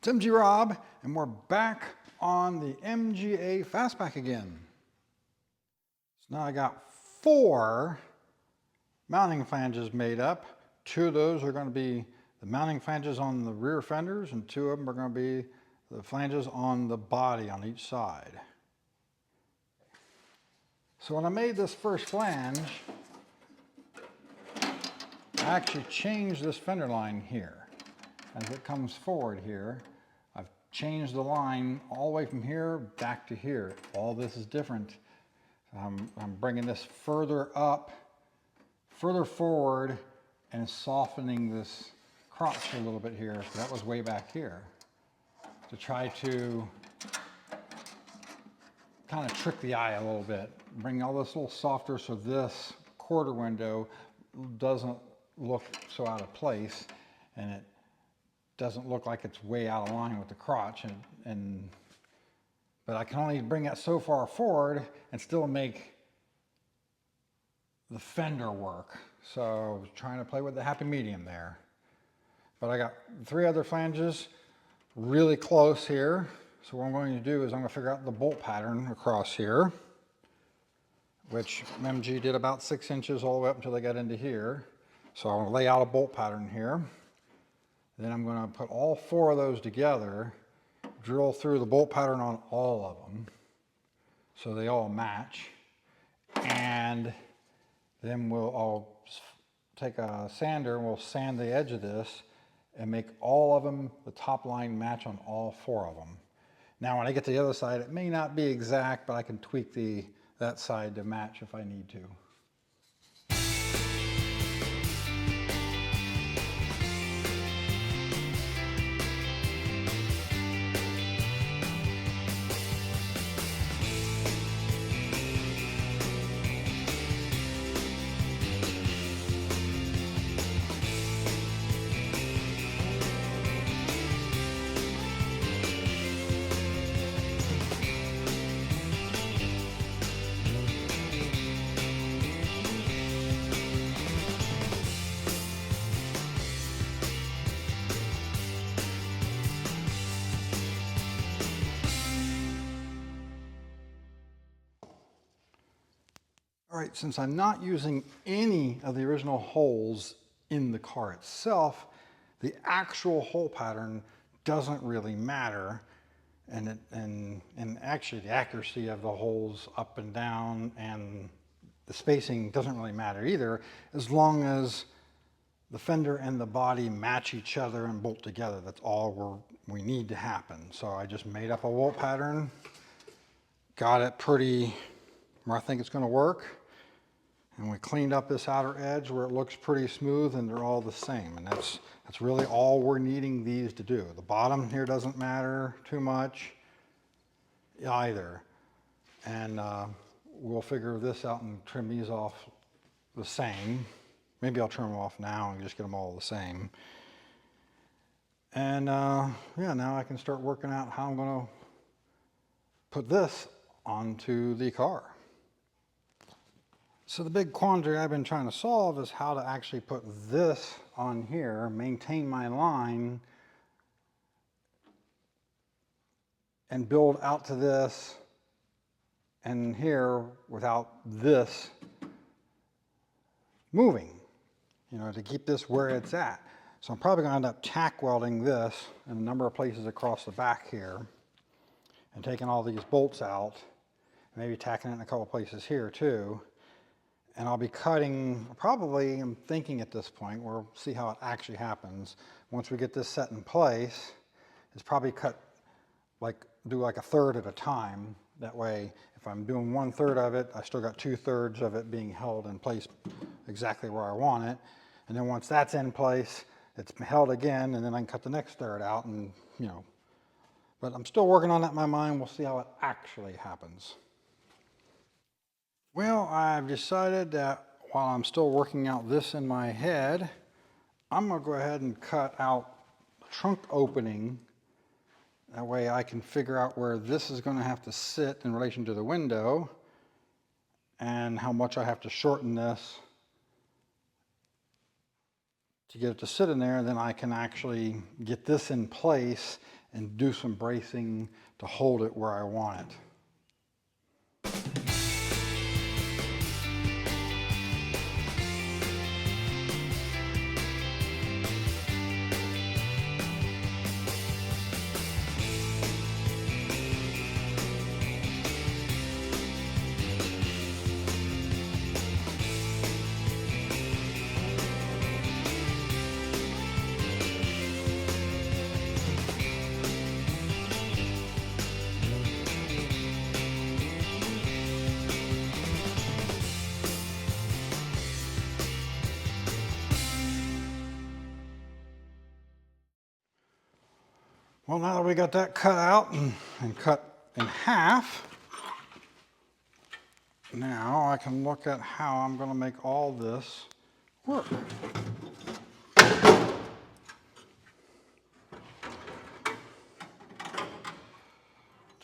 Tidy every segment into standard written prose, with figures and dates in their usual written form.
It's MG Rob, and we're back on the MGA Fastback again. So now I got 4 mounting flanges made up. 2 of those are going to be the mounting flanges on the rear fenders, and 2 of them are going to be the flanges on the body on each side. So when I made this first flange, I actually changed this fender line here. As it comes forward here, I've changed the line all the way from here back to here. All this is different. I'm bringing this further up, further forward, and softening this crotch a little bit here. That was way back here. To try to kind of trick the eye a little bit. Bring all this a little softer so this quarter window doesn't look so out of place, and it doesn't look like it's way out of line with the crotch, but I can only bring it so far forward and still make the fender work. So I was trying to play with the happy medium there. But I got 3 other flanges really close here. So what I'm going to do is I'm going to figure out the bolt pattern across here, which MG did about 6 inches all the way up until they got into here. So I'll lay out a bolt pattern here. Then I'm going to put all 4 of those together, drill through the bolt pattern on all of them so they all match. And then I'll take a sander and we'll sand the edge of this and make all of them, the top line match on all 4 of them. Now when I get to the other side, it may not be exact, but I can tweak that side to match if I need to. All right, since I'm not using any of the original holes in the car itself, the actual hole pattern doesn't really matter. And actually the accuracy of the holes up and down and the spacing doesn't really matter either, as long as the fender and the body match each other and bolt together. That's all we need to happen. So I just made up a bolt pattern, got it pretty where I think it's going to work. And we cleaned up this outer edge where it looks pretty smooth, and they're all the same. And that's really all we're needing these to do. The bottom here doesn't matter too much either. And we'll figure this out and trim these off the same. Maybe I'll trim them off now and just get them all the same. And yeah, now I can start working out how I'm going to put this onto the car. So the big quandary I've been trying to solve is how to actually put this on here, maintain my line, and build out to this and here without this moving, to keep this where it's at. So I'm probably going to end up tack welding this in a number of places across the back here and taking all these bolts out, maybe tacking it in a couple places here too. And I'll be cutting, probably, I'm thinking at this point, we'll see how it actually happens. Once we get this set in place, it's probably cut, do like a third at a time. That way, if I'm doing 1/3 of it, I still got 2/3 of it being held in place exactly where I want it. And then once that's in place, it's held again, and then I can cut the next third out, and But I'm still working on that in my mind. We'll see how it actually happens. Well, I've decided that while I'm still working out this in my head, I'm going to go ahead and cut out the trunk opening. That way I can figure out where this is going to have to sit in relation to the window and how much I have to shorten this to get it to sit in there. And then I can actually get this in place and do some bracing to hold it where I want it. Well, now that we got that cut out and cut in half, now I can look at how I'm going to make all this work. To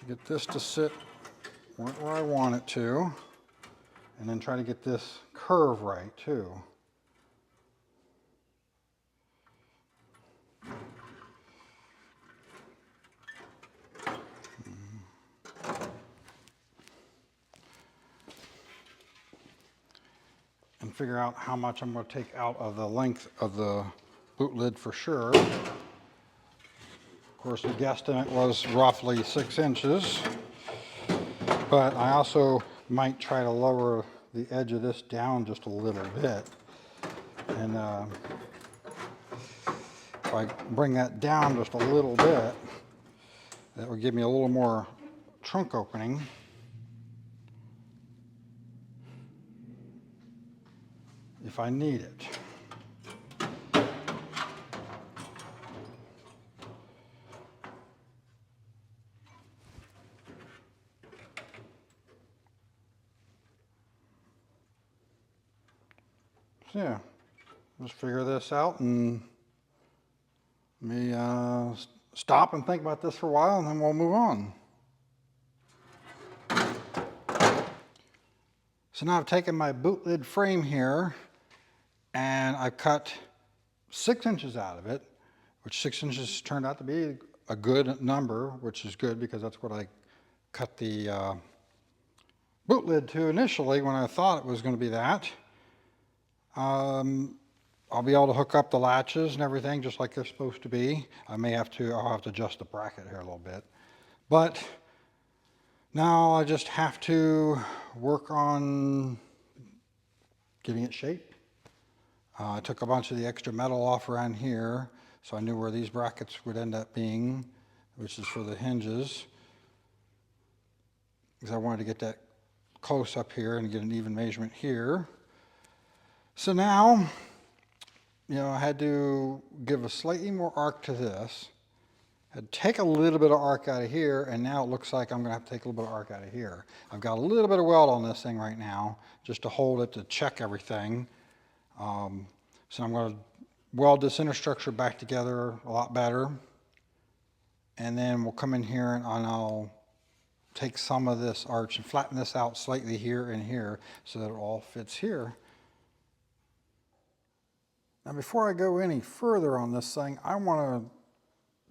get this to sit where I want it to, and then try to get this curve right too. And figure out how much I'm going to take out of the length of the boot lid for sure. Of course, the guesstimate was roughly 6 inches, but I also might try to lower the edge of this down just a little bit. And if I bring that down just a little bit, that will give me a little more trunk opening. If I need it. So yeah, just figure this out and let me stop and think about this for a while and then we'll move on. So now I've taken my boot lid frame here and I cut 6 inches out of it, which 6 inches turned out to be a good number, which is good because that's what I cut the boot lid to initially when I thought it was going to be that. I'll be able to hook up the latches and everything just like they're supposed to be. I'll have to adjust the bracket here a little bit. But now I just have to work on getting it shaped. I took a bunch of the extra metal off around here, so I knew where these brackets would end up being, which is for the hinges. Because I wanted to get that close up here and get an even measurement here. So now, I had to give a slightly more arc to this. I had to take a little bit of arc out of here, and now it looks like I'm going to have to take a little bit of arc out of here. I've got a little bit of weld on this thing right now, just to hold it, to check everything. So I'm going to weld this inner structure back together a lot better. And then we'll come in here and I'll take some of this arch and flatten this out slightly here and here so that it all fits here. Now before I go any further on this thing, I want to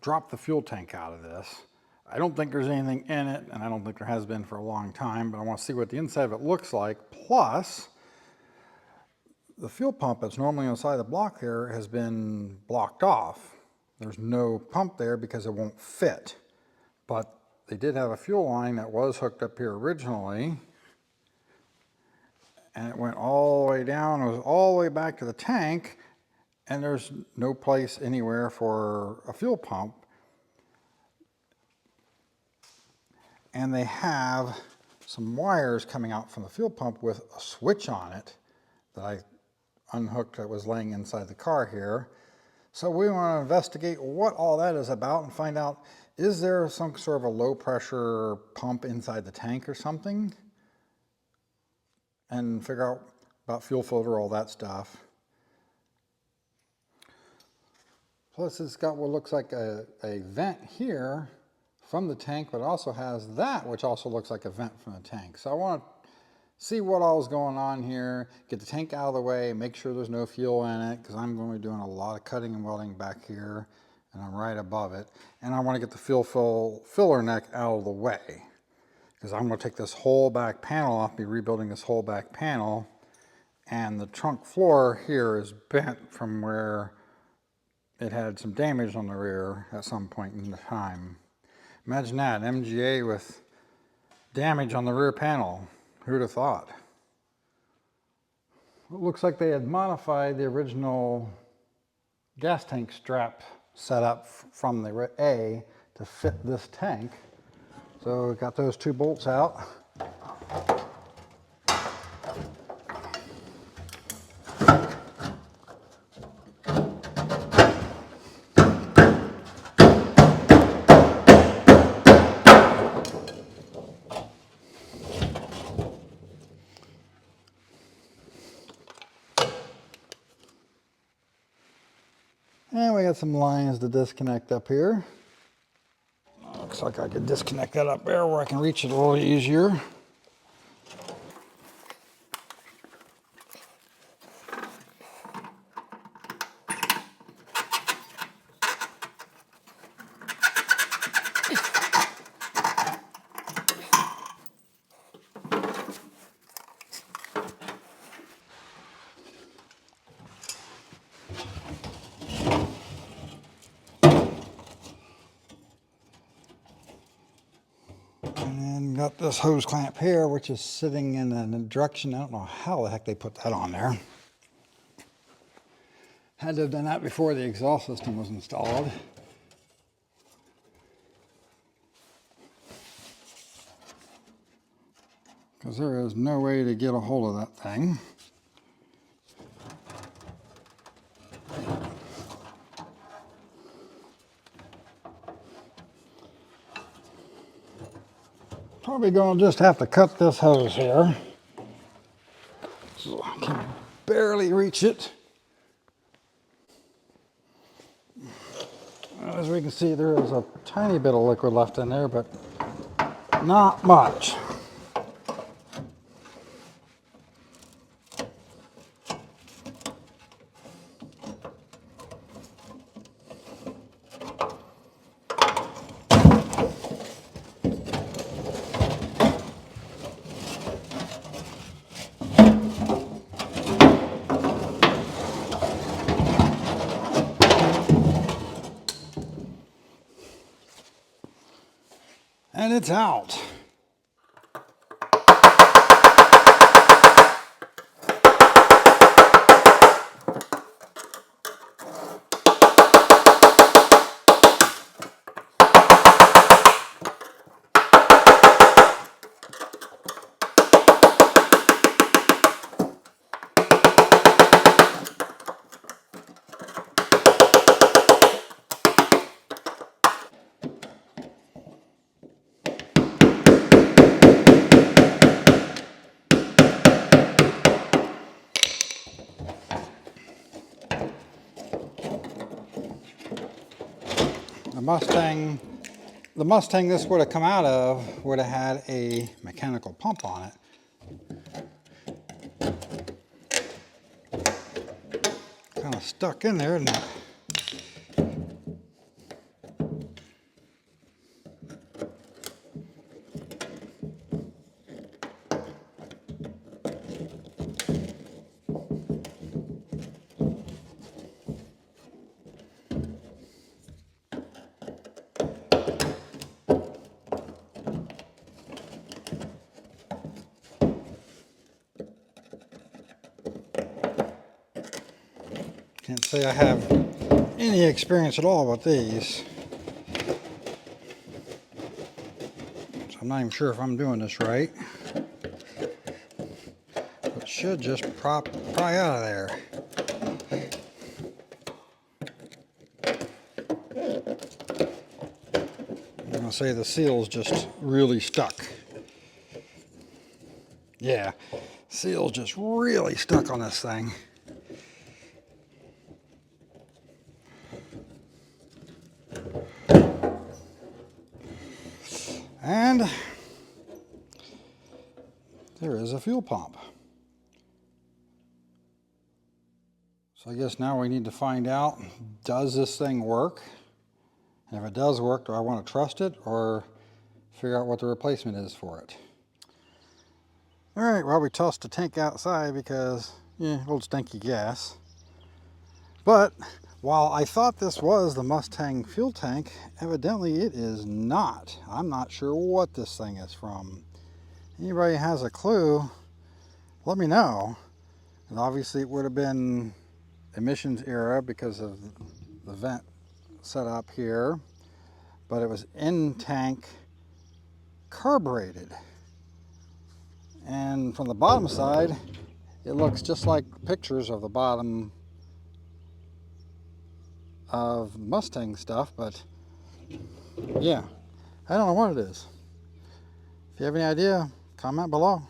drop the fuel tank out of this. I don't think there's anything in it, and I don't think there has been for a long time, but I want to see what the inside of it looks like. Plus, the fuel pump that's normally on the side of the block here has been blocked off. There's no pump there because it won't fit. But they did have a fuel line that was hooked up here originally, and it went all the way down, it was all the way back to the tank, and there's no place anywhere for a fuel pump. And they have some wires coming out from the fuel pump with a switch on it that I unhooked that was laying inside the car here. So we want to investigate what all that is about and find out, is there some sort of a low pressure pump inside the tank or something? And figure out about fuel filter, all that stuff. Plus it's got what looks like a vent here from the tank, but it also has that, which also looks like a vent from the tank. So I want to see what all is going on here, get the tank out of the way, make sure there's no fuel in it, because I'm going to be doing a lot of cutting and welding back here, and I'm right above it. And I want to get the filler neck out of the way, because I'm going to take this whole back panel off, be rebuilding this whole back panel, and the trunk floor here is bent from where it had some damage on the rear at some point in time. Imagine that, MGA with damage on the rear panel. Who'd have thought? It looks like they had modified the original gas tank strap setup from the A to fit this tank. So we got those two bolts out. And we got some lines to disconnect up here. Looks like I could disconnect that up there where I can reach it a little easier. And got this hose clamp here, which is sitting in a direction. I don't know how the heck they put that on there. Had to have done that before the exhaust system was installed. Because there is no way to get a hold of that thing. Probably gonna just have to cut this hose here. So I can barely reach it. As we can see, there is a tiny bit of liquid left in there, but not much. And it's out. The Mustang this would have come out of would have had a mechanical pump on it. Kind of stuck in there, isn't it? Can't say I have any experience at all with these. So I'm not even sure if I'm doing this right. But it should just pry out of there. I'm going to say the seal's just really stuck. Yeah, seal's just really stuck on this thing. And there is a fuel pump. So I guess now we need to find out, does this thing work? And if it does work, do I want to trust it or figure out what the replacement is for it? All right, well, we tossed the tank outside because, yeah, old stinky gas. But while I thought this was the Mustang fuel tank, evidently it is not. I'm not sure what this thing is from. Anybody has a clue, let me know. And obviously it would have been emissions era because of the vent setup here, but it was in-tank carbureted. And from the bottom side, it looks just like pictures of the bottom of Mustang stuff, but yeah, I don't know what it is. If you have any idea, comment below.